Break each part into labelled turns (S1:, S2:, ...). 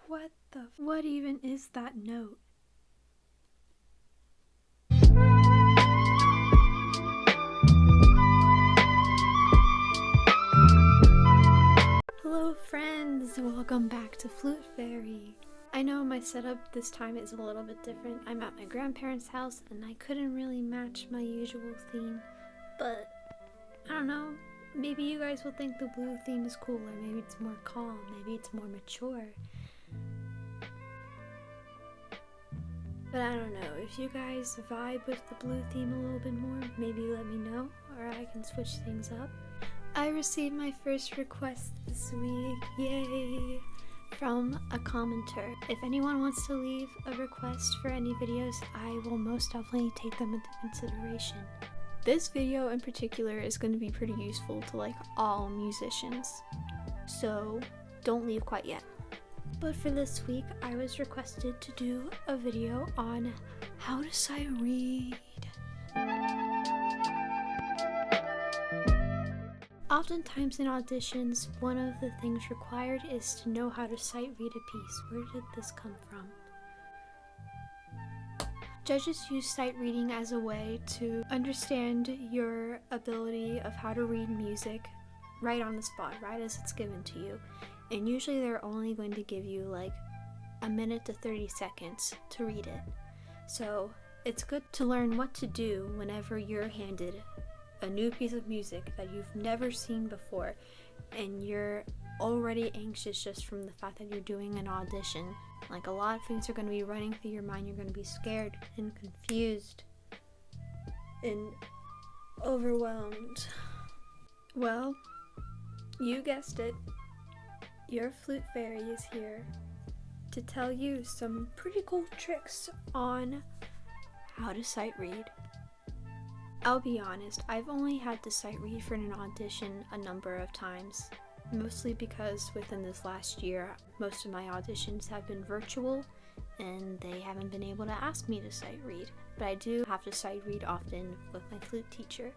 S1: What even is that note? Hello friends, welcome back to Flute Fairy. I know my setup this time is a little bit different. I'm at my grandparents' house and I couldn't really match my usual theme, but I don't know, maybe you guys will think the blue theme is cooler, maybe it's more calm, maybe it's more mature. But I don't know, if you guys vibe with the blue theme a little bit more, maybe let me know, or I can switch things up. I received my first request this week, yay, from a commenter. If anyone wants to leave a request for any videos, I will most definitely take them into consideration. This video in particular is going to be pretty useful to like all musicians, so don't leave quite yet. But for this week, I was requested to do a video on how to sight read. Oftentimes in auditions, one of the things required is to know how to sight read a piece. Where did this come from? Judges use sight reading as a way to understand your ability of how to read music right on the spot, right as it's given to you. And usually they're only going to give you like a minute to 30 seconds to read it. So it's good to learn what to do whenever you're handed a new piece of music that you've never seen before and you're already anxious just from the fact that you're doing an audition. Like a lot of things are going to be running through your mind. You're going to be scared and confused and overwhelmed. Well, you guessed it. Your Flute Fairy is here to tell you some pretty cool tricks on how to sight read. I'll be honest, I've only had to sight read for an audition a number of times, mostly because within this last year, most of my auditions have been virtual and they haven't been able to ask me to sight read, but I do have to sight read often with my flute teacher.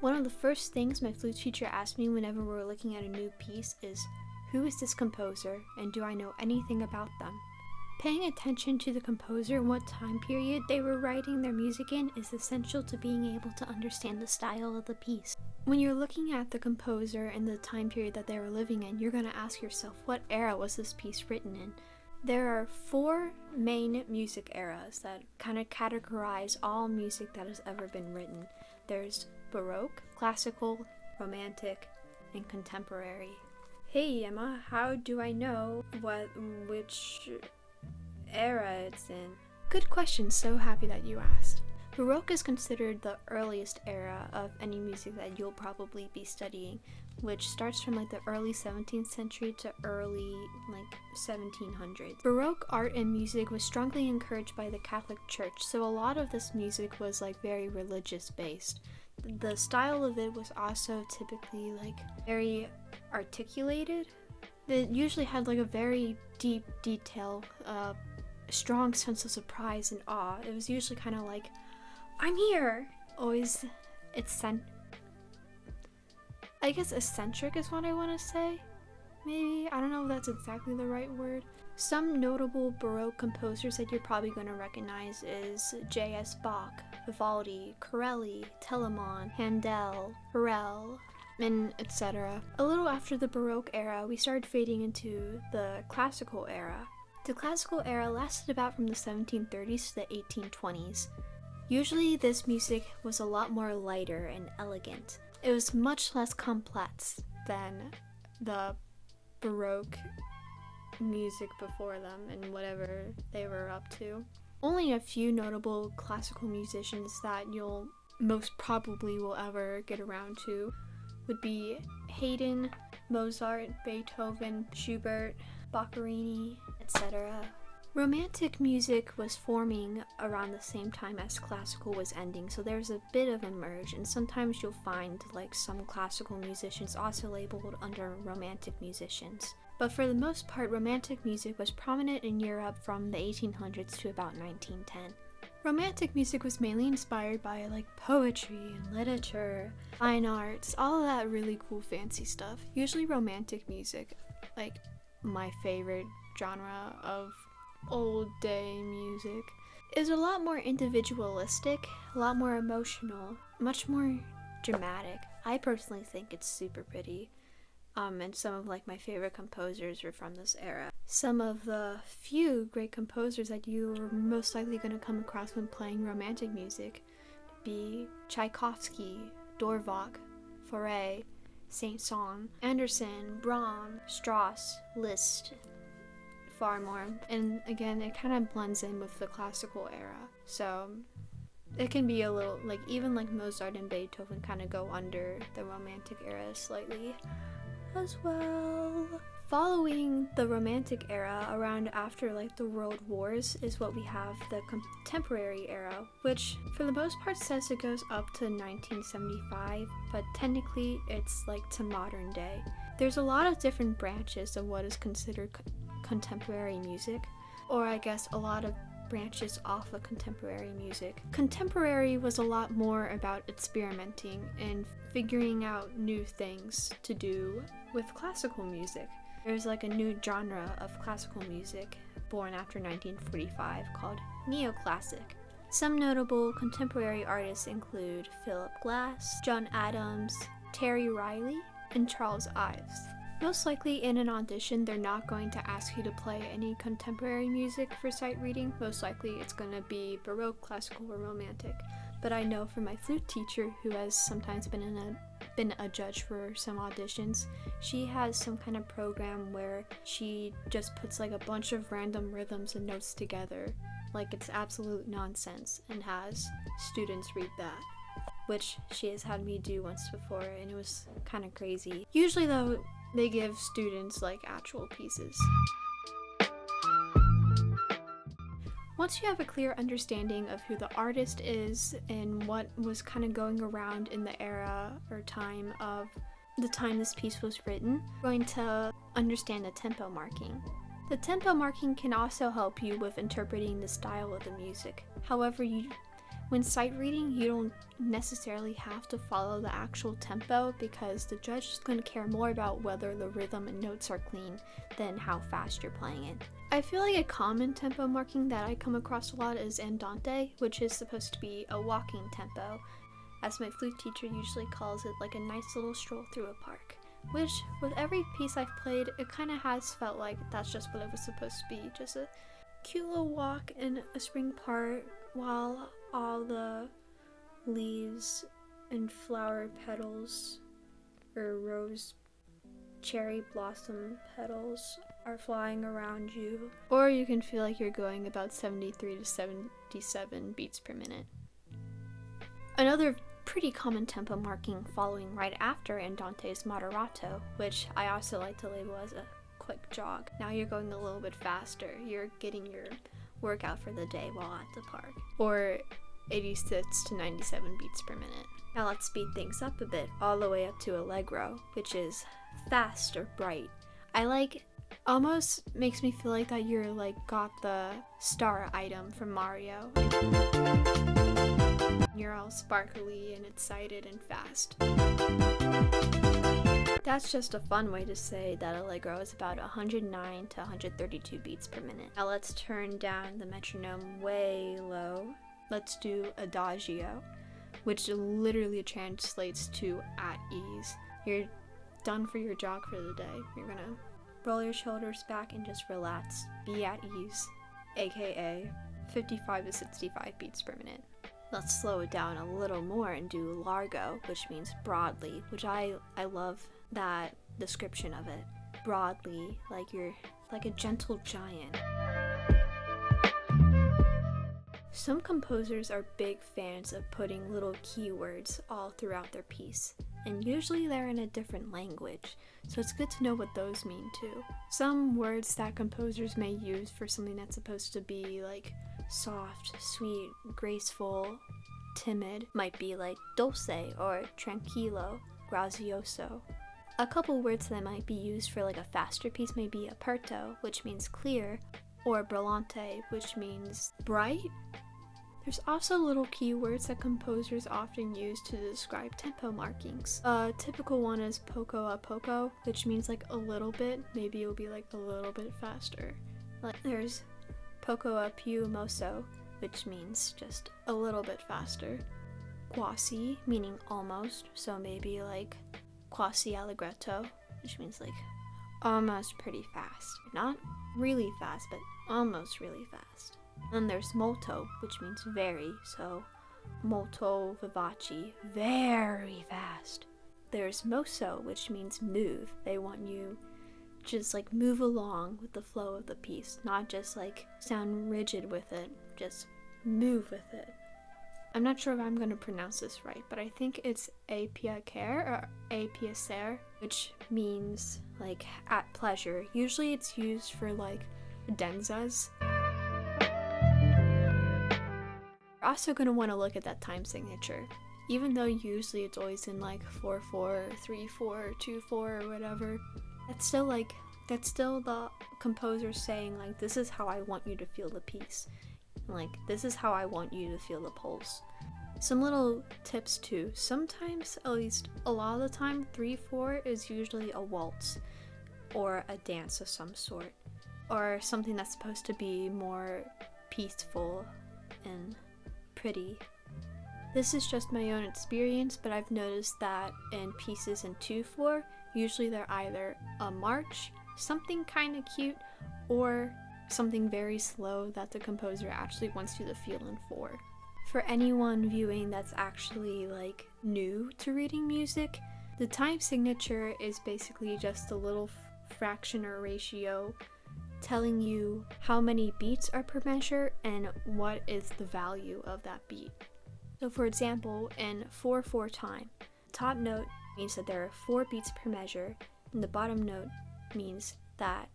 S1: One of the first things my flute teacher asked me whenever we were looking at a new piece is, who is this composer and do I know anything about them? Paying attention to the composer and what time period they were writing their music in is essential to being able to understand the style of the piece. When you're looking at the composer and the time period that they were living in, you're going to ask yourself, what era was this piece written in? There are 4 main music eras that kind of categorize all music that has ever been written. There's Baroque, Classical, Romantic, and Contemporary. Hey Emma, how do I know which era it's in? Good question, so happy that you asked. Baroque is considered the earliest era of any music that you'll probably be studying, which starts from like the early 17th century to early 1700s. Baroque art and music was strongly encouraged by the Catholic Church, so a lot of this music was like very religious based. The style of it was also typically like very articulated. It usually had like a very deep detail, strong sense of surprise and awe. It was usually kind of like, I'm here! Always I guess eccentric is what I want to say. Maybe, I don't know if that's exactly the right word. Some notable Baroque composers that you're probably going to recognize is J.S. Bach, Vivaldi, Corelli, Telemann, Handel, Ravel, and etc. A little after the Baroque era, we started fading into the Classical era. The Classical era lasted about from the 1730s to the 1820s. Usually this music was a lot more lighter and elegant. It was much less complex than the Baroque music before them and whatever they were up to. Only a few notable classical musicians that you'll most probably will ever get around to would be Haydn, Mozart, Beethoven, Schubert, Boccherini, etc. Romantic music was forming around the same time as classical was ending, so there's a bit of a merge, and sometimes you'll find like some classical musicians also labeled under romantic musicians. But for the most part, romantic music was prominent in Europe from the 1800s to about 1910. Romantic music was mainly inspired by like poetry and literature, fine arts, all of that really cool fancy stuff. Usually romantic music, like my favorite genre of old day music, is a lot more individualistic, a lot more emotional, much more dramatic. I personally think it's super pretty. And some of like my favorite composers are from this era. Some of the few great composers that you are most likely going to come across when playing romantic music be Tchaikovsky, Dvorak, Fauré, Saint-Saëns, Anderson, Brahms, Strauss, Liszt, far more. And again, it kind of blends in with the classical era. So it can be a little, like even like Mozart and Beethoven kind of go under the romantic era slightly as well. Following the romantic era, around after like the world wars, is what we have the contemporary era, which for the most part says it goes up to 1975, but technically it's like to modern day. There's a lot of different branches of what is considered contemporary music, or I guess a lot of branches off of contemporary music. Contemporary was a lot more about experimenting and figuring out new things to do with classical music. There's like a new genre of classical music born after 1945 called neoclassic. Some notable contemporary artists include Philip Glass, John Adams, Terry Riley, and Charles Ives. Most likely in an audition, they're not going to ask you to play any contemporary music for sight reading. Most likely it's going to be Baroque, classical, or romantic. But I know from my flute teacher, who has sometimes been a judge for some auditions, she has some kind of program where she just puts like a bunch of random rhythms and notes together, like it's absolute nonsense, and has students read that, which she has had me do once before, and it was kind of crazy. Usually though, they give students like actual pieces. Once you have a clear understanding of who the artist is and what was kind of going around in the era or time of the time this piece was written, you're going to understand the tempo marking. The tempo marking can also help you with interpreting the style of the music. However, when sight reading, you don't necessarily have to follow the actual tempo, because the judge is going to care more about whether the rhythm and notes are clean than how fast you're playing it. I feel like a common tempo marking that I come across a lot is andante, which is supposed to be a walking tempo, as my flute teacher usually calls it, like a nice little stroll through a park. Which, with every piece I've played, it kind of has felt like that's just what it was supposed to be, just a cute little walk in a spring park while all the leaves and flower petals or rose cherry blossom petals are flying around you. Or you can feel like you're going about 73 to 77 beats per minute. Another pretty common tempo marking following right after andante is moderato, which I also like to label as a quick jog. Now you're going a little bit faster. You're getting your workout for the day while at the park. Or 86 to 97 beats per minute. Now let's speed things up a bit, all the way up to allegro, which is fast or bright. Almost makes me feel like that you're like got the star item from Mario. You're all sparkly and excited and fast. That's just a fun way to say that allegro is about 109 to 132 beats per minute. Now let's turn down the metronome way low. Let's do adagio, which literally translates to at ease. You're done for your jog for the day. You're gonna roll your shoulders back and just relax. Be at ease, aka 55 to 65 beats per minute. Let's slow it down a little more and do largo, which means broadly, which I love that description of it. Broadly, like you're like a gentle giant. Some composers are big fans of putting little keywords all throughout their piece, and usually they're in a different language, so it's good to know what those mean too. Some words that composers may use for something that's supposed to be like soft, sweet, graceful, timid might be like dulce or tranquillo, grazioso. A couple words that might be used for like a faster piece may be aperto, which means clear, or brillante, which means bright. There's also little keywords that composers often use to describe tempo markings. A typical one is poco a poco, which means like a little bit. Maybe it'll be like a little bit faster. Like there's poco a più mosso, which means just a little bit faster. Quasi, meaning almost, so maybe like quasi allegretto, which means like almost pretty fast. Not really fast, but almost really fast. Then there's molto, which means very, so molto vivace, very fast. There's mosso, which means move. They want you just like move along with the flow of the piece, not just like sound rigid with it, just move with it. I'm not sure if I'm going to pronounce this right, but I think it's a piacere or a piacere, which means like at pleasure. Usually it's used for like denzas. You're also going to want to look at that time signature. Even though usually it's always in like 4/4, 3/4, 2/4 or whatever, that's still the composer saying like, this is how I want you to feel the piece. Like, this is how I want you to feel the pulse. Some little tips too. Sometimes, at least a lot of the time, 3/4 is usually a waltz or a dance of some sort, or something that's supposed to be more peaceful and pretty. This is just my own experience, but I've noticed that in pieces in 2/4, usually they're either a march, something kind of cute, or something very slow that the composer actually wants you to feel in 4. For anyone viewing that's actually like new to reading music, the time signature is basically just a little fraction or ratio telling you how many beats are per measure and what is the value of that beat. So for example, in 4/4 time, the top note means that there are 4 beats per measure, and the bottom note means that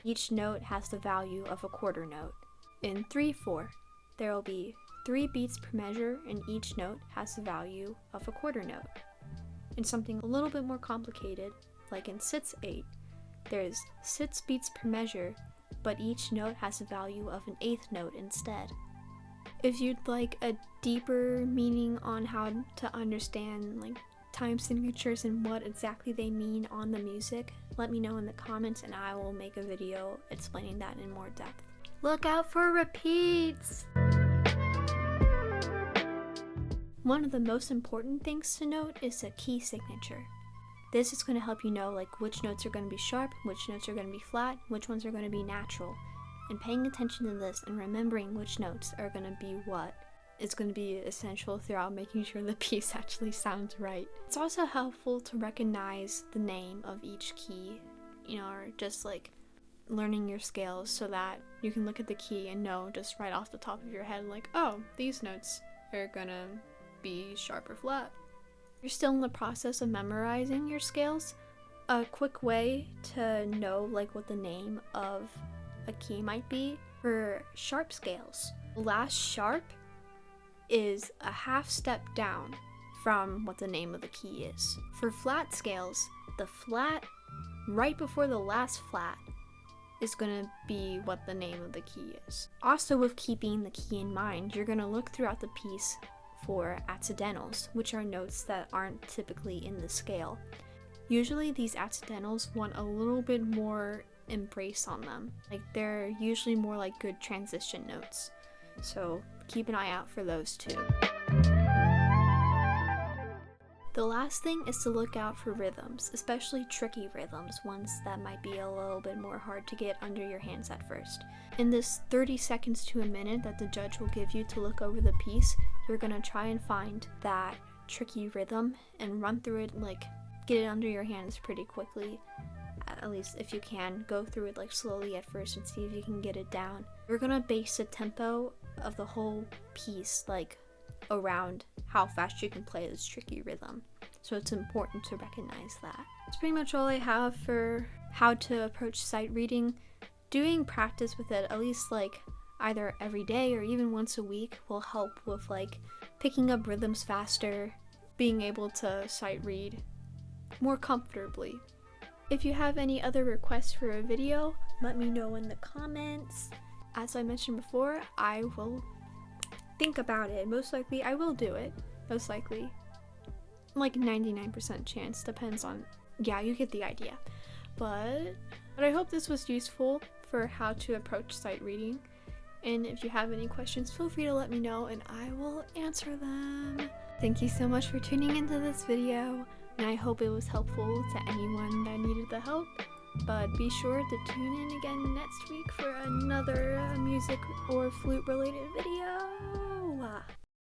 S1: each note has the value of a quarter note. In 3/4, there will be 3 beats per measure, and each note has the value of a quarter note. In something a little bit more complicated, like in 6/8, there's 6 beats per measure, but each note has the value of an 8th note instead. If you'd like a deeper meaning on how to understand like time signatures and what exactly they mean on the music, let me know in the comments and I will make a video explaining that in more depth. Look out for repeats! One of the most important things to note is the key signature. This is going to help you know like which notes are going to be sharp, which notes are going to be flat, which ones are going to be natural. And paying attention to this and remembering which notes are going to be what is going to be essential throughout making sure the piece actually sounds right. It's also helpful to recognize the name of each key, or just like learning your scales so that you can look at the key and know just right off the top of your head like, oh, these notes are gonna be sharp or flat. You're still in the process of memorizing your scales. A quick way to know like what the name of a key might be for sharp scales. The last sharp is a half step down from what the name of the key is. For flat scales, the flat right before the last flat is going to be what the name of the key is. Also, with keeping the key in mind, you're going to look throughout the piece for accidentals, which are notes that aren't typically in the scale. Usually these accidentals want a little bit more embrace on them. Like they're usually more like good transition notes. So keep an eye out for those too. The last thing is to look out for rhythms, especially tricky rhythms, ones that might be a little bit more hard to get under your hands at first. In this 30 seconds to a minute that the judge will give you to look over the piece, you're gonna try and find that tricky rhythm and run through it, like get it under your hands pretty quickly. At least if you can, go through it like slowly at first and see if you can get it down. You're gonna base the tempo of the whole piece like around how fast you can play this tricky rhythm. So it's important to recognize that. That's pretty much all I have for how to approach sight reading. Doing practice with it, at least like either every day or even once a week, will help with like picking up rhythms faster, being able to sight read more comfortably. If you have any other requests for a video, let me know in the comments. As I mentioned before, I will think about it. Most likely I will do it. Most likely. Like 99% chance, depends on, yeah, you get the idea. But I hope this was useful for how to approach sight reading. And if you have any questions, feel free to let me know and I will answer them. Thank you so much for tuning into this video, and I hope it was helpful to anyone that needed the help. But be sure to tune in again next week for another music or flute related video.